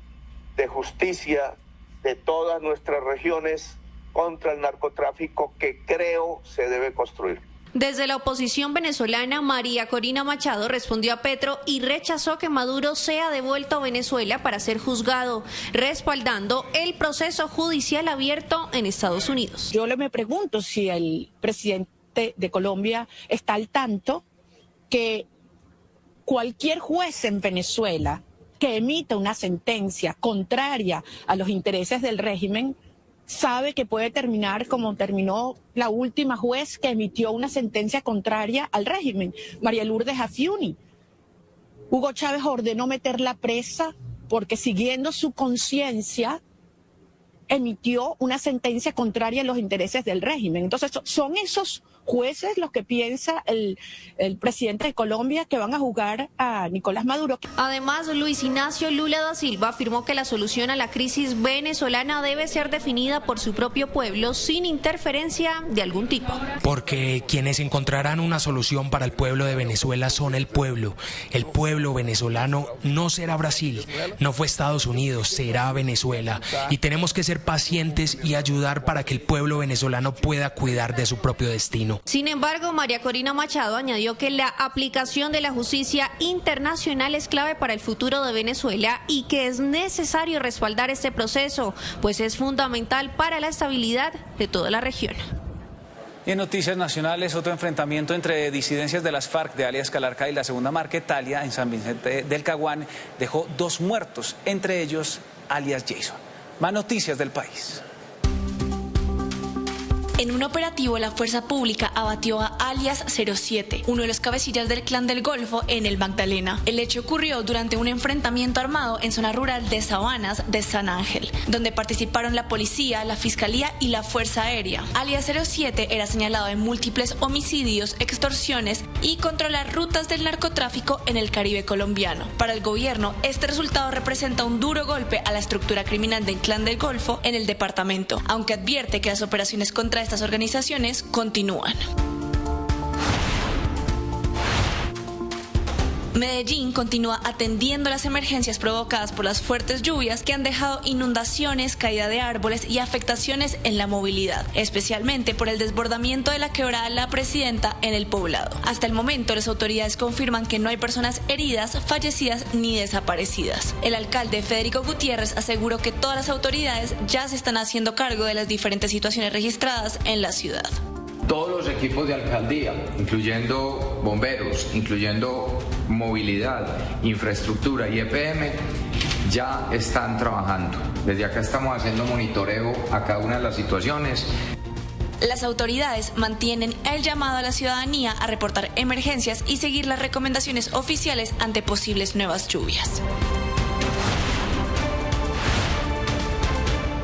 de justicia de todas nuestras regiones contra el narcotráfico, que creo se debe construir. Desde la oposición venezolana, María Corina Machado respondió a Petro y rechazó que Maduro sea devuelto a Venezuela para ser juzgado, respaldando el proceso judicial abierto en Estados Unidos. Yo me pregunto si el presidente de Colombia está al tanto que cualquier juez en Venezuela que emita una sentencia contraria a los intereses del régimen sabe que puede terminar como terminó la última juez que emitió una sentencia contraria al régimen, María Lourdes Afiuni. Hugo Chávez ordenó meterla presa porque, siguiendo su conciencia, emitió una sentencia contraria a los intereses del régimen. Entonces, son esos jueces los que piensa el presidente de Colombia que van a juzgar a Nicolás Maduro. Además, Luis Ignacio Lula da Silva afirmó que la solución a la crisis venezolana debe ser definida por su propio pueblo sin interferencia de algún tipo. Porque quienes encontrarán una solución para el pueblo de Venezuela son el pueblo. El pueblo venezolano no será Brasil, no fue Estados Unidos, será Venezuela. Y tenemos que ser ser pacientes y ayudar para que el pueblo venezolano pueda cuidar de su propio destino. Sin embargo, María Corina Machado añadió que la aplicación de la justicia internacional es clave para el futuro de Venezuela y que es necesario respaldar este proceso, pues es fundamental para la estabilidad de toda la región. Y en noticias nacionales, otro enfrentamiento entre disidencias de las FARC de alias Calarca y la Segunda Marquetalia en San Vicente del Caguán dejó 2 muertos, entre ellos alias Jason. Más noticias del país. En un operativo, la fuerza pública abatió a alias 07, uno de los cabecillas del Clan del Golfo en el Magdalena. El hecho ocurrió durante un enfrentamiento armado en zona rural de Sabanas de San Ángel, donde participaron la policía, la fiscalía y la fuerza aérea. Alias 07 era señalado de múltiples homicidios, extorsiones y controlar rutas del narcotráfico en el Caribe colombiano. Para el gobierno, este resultado representa un duro golpe a la estructura criminal del Clan del Golfo en el departamento, aunque advierte que las operaciones contra estas organizaciones continúan. Medellín continúa atendiendo las emergencias provocadas por las fuertes lluvias que han dejado inundaciones, caída de árboles y afectaciones en la movilidad, especialmente por el desbordamiento de la quebrada La Presidenta en el poblado. Hasta el momento, las autoridades confirman que no hay personas heridas, fallecidas ni desaparecidas. El alcalde Federico Gutiérrez aseguró que todas las autoridades ya se están haciendo cargo de las diferentes situaciones registradas en la ciudad. Todos los equipos de alcaldía, incluyendo bomberos, incluyendo movilidad, infraestructura y EPM, ya están trabajando. Desde acá estamos haciendo monitoreo a cada una de las situaciones. Las autoridades mantienen el llamado a la ciudadanía a reportar emergencias y seguir las recomendaciones oficiales ante posibles nuevas lluvias.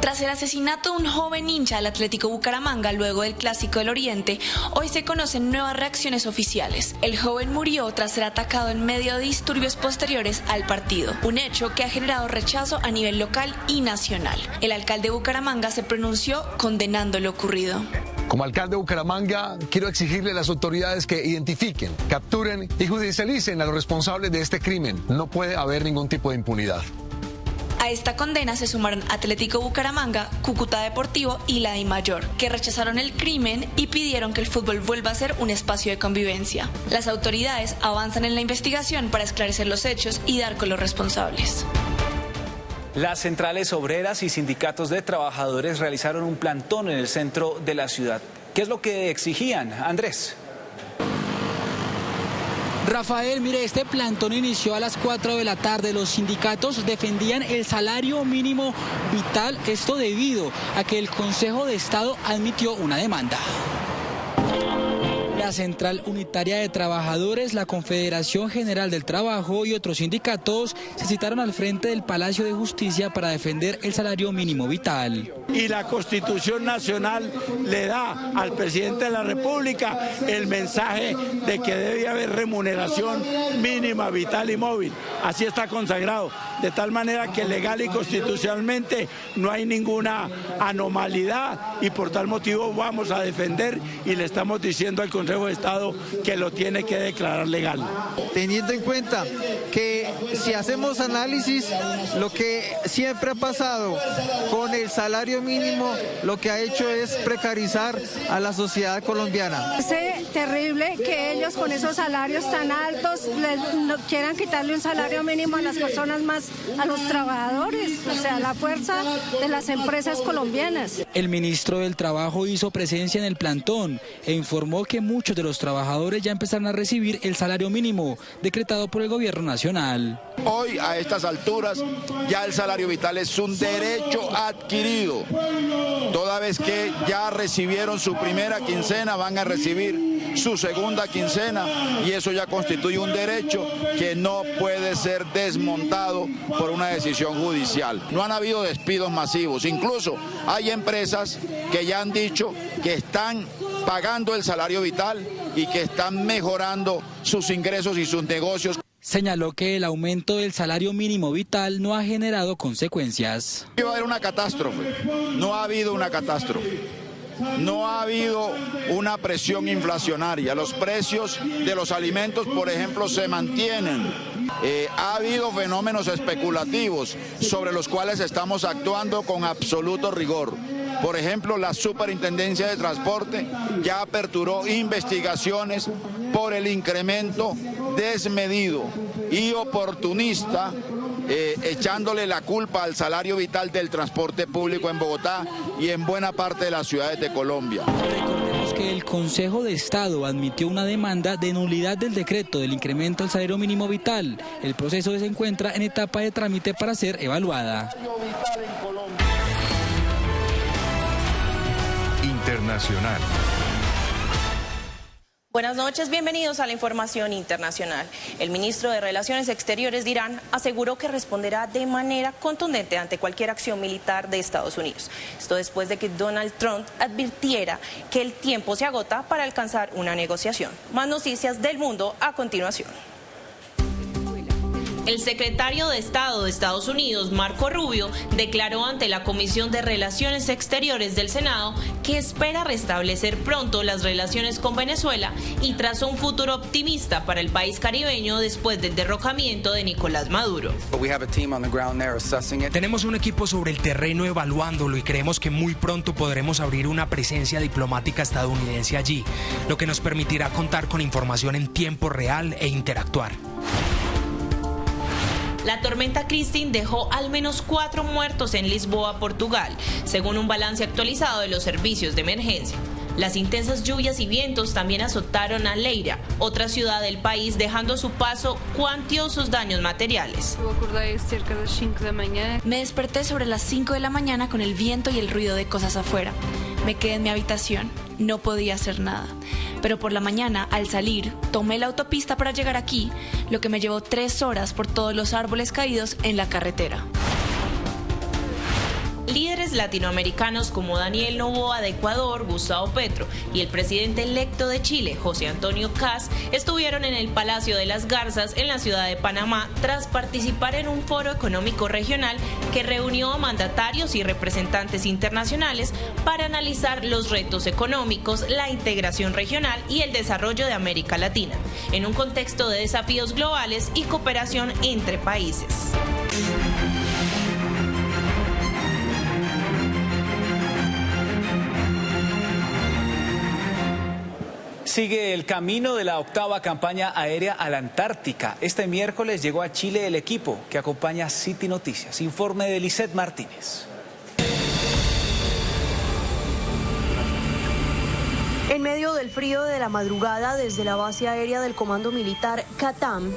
Tras el asesinato de un joven hincha del Atlético Bucaramanga luego del Clásico del Oriente, hoy se conocen nuevas reacciones oficiales. El joven murió tras ser atacado en medio de disturbios posteriores al partido, un hecho que ha generado rechazo a nivel local y nacional. El alcalde de Bucaramanga se pronunció condenando lo ocurrido. Como alcalde de Bucaramanga, quiero exigirle a las autoridades que identifiquen, capturen y judicialicen a los responsables de este crimen. No puede haber ningún tipo de impunidad. A esta condena se sumaron Atlético Bucaramanga, Cúcuta Deportivo y la DIMAYOR, que rechazaron el crimen y pidieron que el fútbol vuelva a ser un espacio de convivencia. Las autoridades avanzan en la investigación para esclarecer los hechos y dar con los responsables. Las centrales obreras y sindicatos de trabajadores realizaron un plantón en el centro de la ciudad. ¿Qué es lo que exigían, Andrés? Rafael, mire, este plantón inició a las 4 de la tarde. Los sindicatos defendían el salario mínimo vital, esto debido a que el Consejo de Estado admitió una demanda. La Central Unitaria de Trabajadores, la Confederación General del Trabajo y otros sindicatos se citaron al frente del Palacio de Justicia para defender el salario mínimo vital. Y la Constitución Nacional le da al presidente de la República el mensaje de que debe haber remuneración mínima, vital y móvil. Así está consagrado, de tal manera que legal y constitucionalmente no hay ninguna anomalidad y por tal motivo vamos a defender y le estamos diciendo al Consejo de Estado que lo tiene que declarar legal. Teniendo en cuenta que si hacemos análisis, lo que siempre ha pasado con el salario mínimo, lo que ha hecho es precarizar a la sociedad colombiana. Es terrible que ellos con esos salarios tan altos quieran quitarle un salario mínimo a las personas más, a los trabajadores, o sea, la fuerza de las empresas colombianas. El ministro del Trabajo hizo presencia en el plantón e informó que muchos de los trabajadores ya empezaron a recibir el salario mínimo decretado por el gobierno nacional. Hoy, a estas alturas, ya el salario vital es un derecho adquirido. Toda vez que ya recibieron su primera quincena, van a recibir su segunda quincena y eso ya constituye un derecho que no puede ser desmontado por una decisión judicial. No han habido despidos masivos, incluso hay empresas que ya han dicho que están pagando el salario vital y que están mejorando sus ingresos y sus negocios. Señaló que el aumento del salario mínimo vital no ha generado consecuencias. Iba a haber una catástrofe, no ha habido una catástrofe. No ha habido una presión inflacionaria. Los precios de los alimentos, por ejemplo, se mantienen. Ha habido fenómenos especulativos sobre los cuales estamos actuando con absoluto rigor. Por ejemplo, la Superintendencia de Transporte ya aperturó investigaciones por el incremento desmedido y oportunista, echándole la culpa al salario vital del transporte público en Bogotá y en buena parte de las ciudades de Colombia. Recordemos que el Consejo de Estado admitió una demanda de nulidad del decreto del incremento del salario mínimo vital. El proceso se encuentra en etapa de trámite para ser evaluada. Internacional. Buenas noches, bienvenidos a la información internacional. El ministro de Relaciones Exteriores de Irán aseguró que responderá de manera contundente ante cualquier acción militar de Estados Unidos. Esto después de que Donald Trump advirtiera que el tiempo se agota para alcanzar una negociación. Más noticias del mundo a continuación. El secretario de Estado de Estados Unidos, Marco Rubio, declaró ante la Comisión de Relaciones Exteriores del Senado que espera restablecer pronto las relaciones con Venezuela y trazó un futuro optimista para el país caribeño después del derrocamiento de Nicolás Maduro. Tenemos un equipo sobre el terreno evaluándolo y creemos que muy pronto podremos abrir una presencia diplomática estadounidense allí, lo que nos permitirá contar con información en tiempo real e interactuar. La tormenta Christine dejó al menos 4 muertos en Lisboa, Portugal, según un balance actualizado de los servicios de emergencia. Las intensas lluvias y vientos también azotaron a Leiria, otra ciudad del país, dejando a su paso cuantiosos daños materiales. Me desperté sobre las 5 de la mañana con el viento y el ruido de cosas afuera. Me quedé en mi habitación, no podía hacer nada. Pero por la mañana, al salir, tomé la autopista para llegar aquí, lo que me llevó 3 horas por todos los árboles caídos en la carretera. Líderes latinoamericanos como Daniel Noboa de Ecuador, Gustavo Petro y el presidente electo de Chile, José Antonio Kast, estuvieron en el Palacio de las Garzas en la ciudad de Panamá tras participar en un foro económico regional que reunió a mandatarios y representantes internacionales para analizar los retos económicos, la integración regional y el desarrollo de América Latina, en un contexto de desafíos globales y cooperación entre países. Sigue el camino de la 8ª campaña aérea a la Antártica. Este miércoles llegó a Chile el equipo que acompaña City Noticias. Informe de Lisette Martínez. En medio del frío de la madrugada, desde la base aérea del Comando Militar CATAM,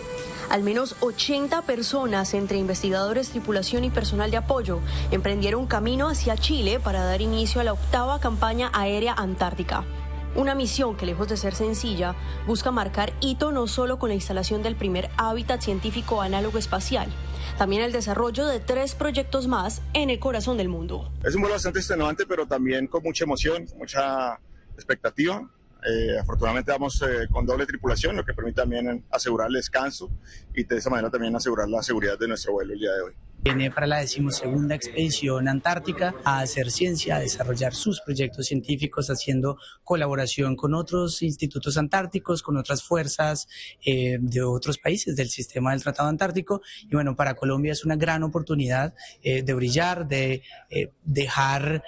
al menos 80 personas, entre investigadores, tripulación y personal de apoyo, emprendieron camino hacia Chile para dar inicio a la 8ª campaña aérea antártica. Una misión que, lejos de ser sencilla, busca marcar hito no solo con la instalación del primer hábitat científico análogo espacial, también el desarrollo de 3 proyectos más en el corazón del mundo. Es un vuelo bastante extenuante, pero también con mucha emoción, mucha expectativa. Afortunadamente vamos con doble tripulación, lo que permite también asegurar el descanso y de esa manera también asegurar la seguridad de nuestro vuelo el día de hoy. Viene para la 12ª expedición antártica a hacer ciencia, a desarrollar sus proyectos científicos, haciendo colaboración con otros institutos antárticos, con otras fuerzas de otros países del sistema del Tratado Antártico. Y bueno, para Colombia es una gran oportunidad de brillar, de dejar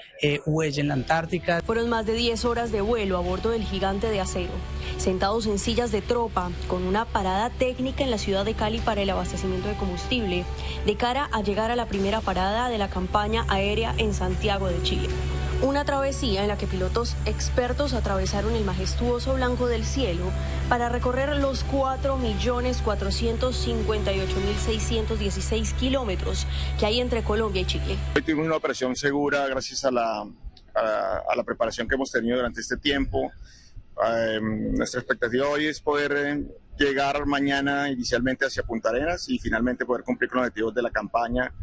huella en la Antártica. Fueron más de 10 horas de vuelo a bordo del gigante de acero, sentados en sillas de tropa, con una parada técnica en la ciudad de Cali para el abastecimiento de combustible, de cara a llegar a la primera parada de la campaña aérea en Santiago de Chile. Una travesía en la que pilotos expertos atravesaron el majestuoso blanco del cielo para recorrer los 4.458.616 kilómetros que hay entre Colombia y Chile. Hoy tuvimos una operación segura gracias a la preparación que hemos tenido durante este tiempo. Nuestra expectativa hoy es poder llegar mañana inicialmente hacia Punta Arenas y finalmente poder cumplir con los objetivos de la campaña,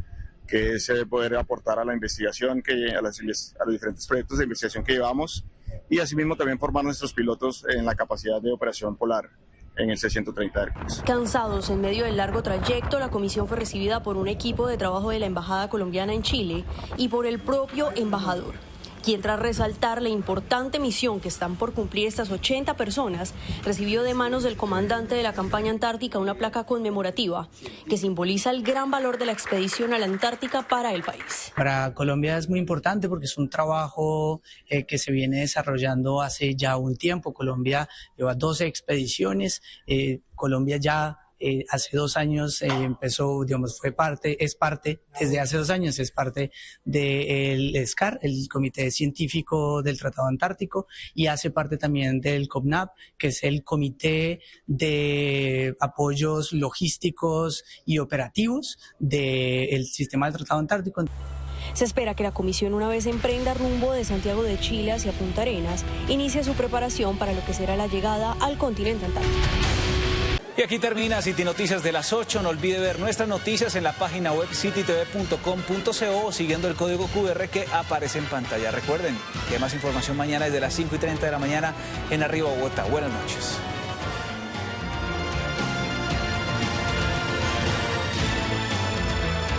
que es poder aportar a la investigación, a los diferentes proyectos de investigación que llevamos y asimismo también formar nuestros pilotos en la capacidad de operación polar en el C-130 Hércules. Cansados en medio del largo trayecto, la comisión fue recibida por un equipo de trabajo de la Embajada colombiana en Chile y por el propio embajador. quien tras resaltar la importante misión que están por cumplir estas 80 personas, recibió de manos del comandante de la campaña antártica una placa conmemorativa que simboliza el gran valor de la expedición a la Antártica para el país. Para Colombia es muy importante porque es un trabajo que se viene desarrollando hace ya un tiempo. Colombia lleva 12 expediciones, Colombia ya hace 2 años empezó, digamos, desde hace 2 años es parte del SCAR, el Comité Científico del Tratado Antártico, y hace parte también del COPNAP, que es el Comité de Apoyos Logísticos y Operativos del Sistema del Tratado Antártico. Se espera que la comisión, una vez emprenda rumbo de Santiago de Chile hacia Punta Arenas, inicie su preparación para lo que será la llegada al continente antártico. Y aquí termina City Noticias de las 8. No olvide ver nuestras noticias en la página web citytv.com.co o siguiendo el código QR que aparece en pantalla. Recuerden que hay más información mañana desde las 5:30 de la mañana en Arriba Bogotá. Buenas noches.